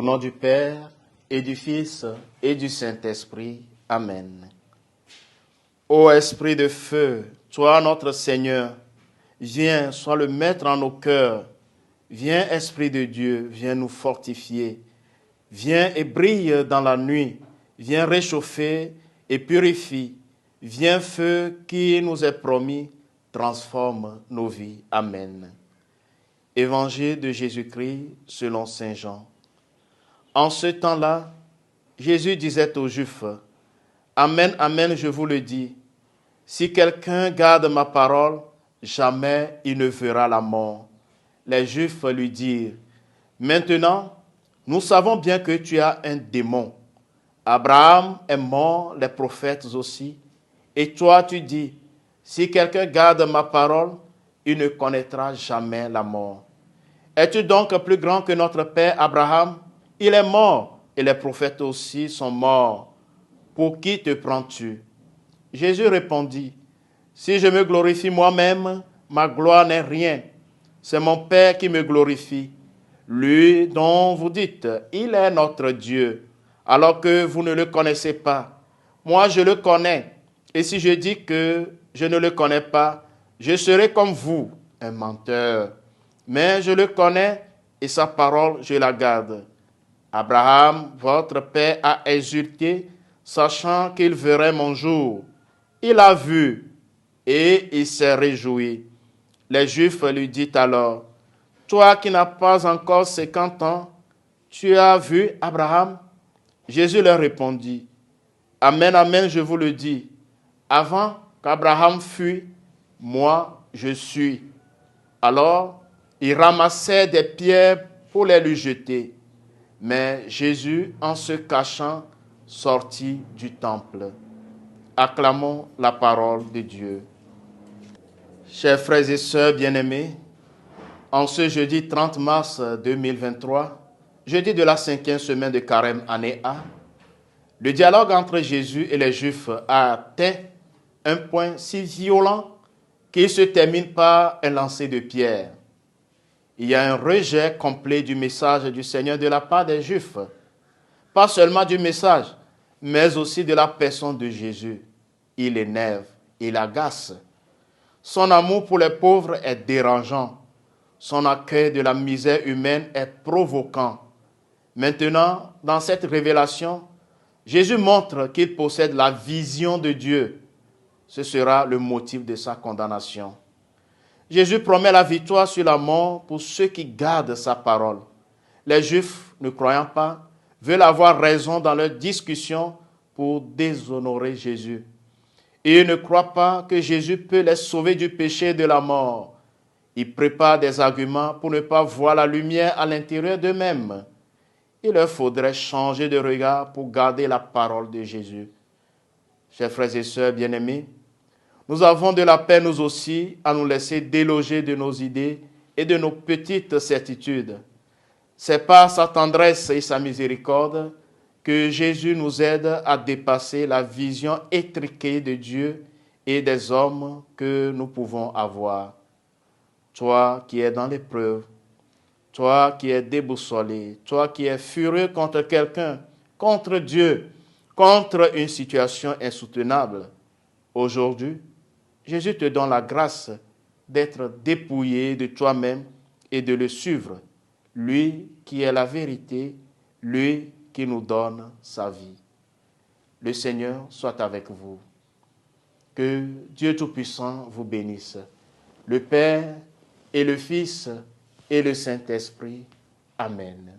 nom du Père, et du Fils, et du Saint-Esprit. Amen. Ô Esprit de feu, toi notre Seigneur, viens, sois le maître en nos cœurs. Viens, Esprit de Dieu, viens nous fortifier. Viens et brille dans la nuit. Viens réchauffer et purifie. Viens, feu qui nous est promis, transforme nos vies. Amen. Évangile de Jésus-Christ selon saint Jean. En ce temps-là, Jésus disait aux Juifs, « Amen, amen, je vous le dis, si quelqu'un garde ma parole, jamais il ne verra la mort. » Les Juifs lui dirent, « Maintenant, nous savons bien que tu as un démon. Abraham est mort, les prophètes aussi. Et toi, tu dis, si quelqu'un garde ma parole, il ne connaîtra jamais la mort. Es-tu donc plus grand que notre père Abraham? Il est mort, et les prophètes aussi sont morts. Pour qui te prends-tu? » Jésus répondit, « Si je me glorifie moi-même, ma gloire n'est rien. C'est mon Père qui me glorifie. Lui dont vous dites, il est notre Dieu, alors que vous ne le connaissez pas. Moi, je le connais. Et si je dis que je ne le connais pas, je serai comme vous, un menteur. Mais je le connais et sa parole, je la garde. Abraham, votre père, a exulté, sachant qu'il verrait mon jour. Il a vu et il s'est réjoui. » Les Juifs lui disent alors, « Toi qui n'as pas encore 50 ans, tu as vu Abraham? » Jésus leur répondit, « Amen, amen, je vous le dis, avant qu'Abraham fût, moi je suis. » Alors, ils ramassaient des pierres pour les lui jeter. Mais Jésus, en se cachant, sortit du temple. Acclamons la parole de Dieu. Chers frères et sœurs bien-aimés, en ce jeudi 30 mars 2023, jeudi de la 5e semaine de Carême année A, le dialogue entre Jésus et les Juifs a atteint un point si violent qu'il se termine par un lancer de pierre. Il y a un rejet complet du message du Seigneur de la part des Juifs. Pas seulement du message, mais aussi de la personne de Jésus. Il énerve, il agace. Son amour pour les pauvres est dérangeant. Son accueil de la misère humaine est provoquant. Maintenant, dans cette révélation, Jésus montre qu'il possède la vision de Dieu. Ce sera le motif de sa condamnation. Jésus promet la victoire sur la mort pour ceux qui gardent sa parole. Les Juifs, ne croyant pas, veulent avoir raison dans leur discussion pour déshonorer Jésus. Ils ne croient pas que Jésus peut les sauver du péché et de la mort. Ils préparent des arguments pour ne pas voir la lumière à l'intérieur d'eux-mêmes. Il leur faudrait changer de regard pour garder la parole de Jésus. Chers frères et sœurs bien-aimés, nous avons de la peine, nous aussi, à nous laisser déloger de nos idées et de nos petites certitudes. C'est par sa tendresse et sa miséricorde que Jésus nous aide à dépasser la vision étriquée de Dieu et des hommes que nous pouvons avoir. Toi qui es dans l'épreuve, toi qui es déboussolé, toi qui es furieux contre quelqu'un, contre Dieu, contre une situation insoutenable, aujourd'hui, Jésus te donne la grâce d'être dépouillé de toi-même et de le suivre. Lui qui est la vérité, lui qui nous donne sa vie. Le Seigneur soit avec vous. Que Dieu Tout-Puissant vous bénisse. Le Père et le Fils et le Saint-Esprit. Amen.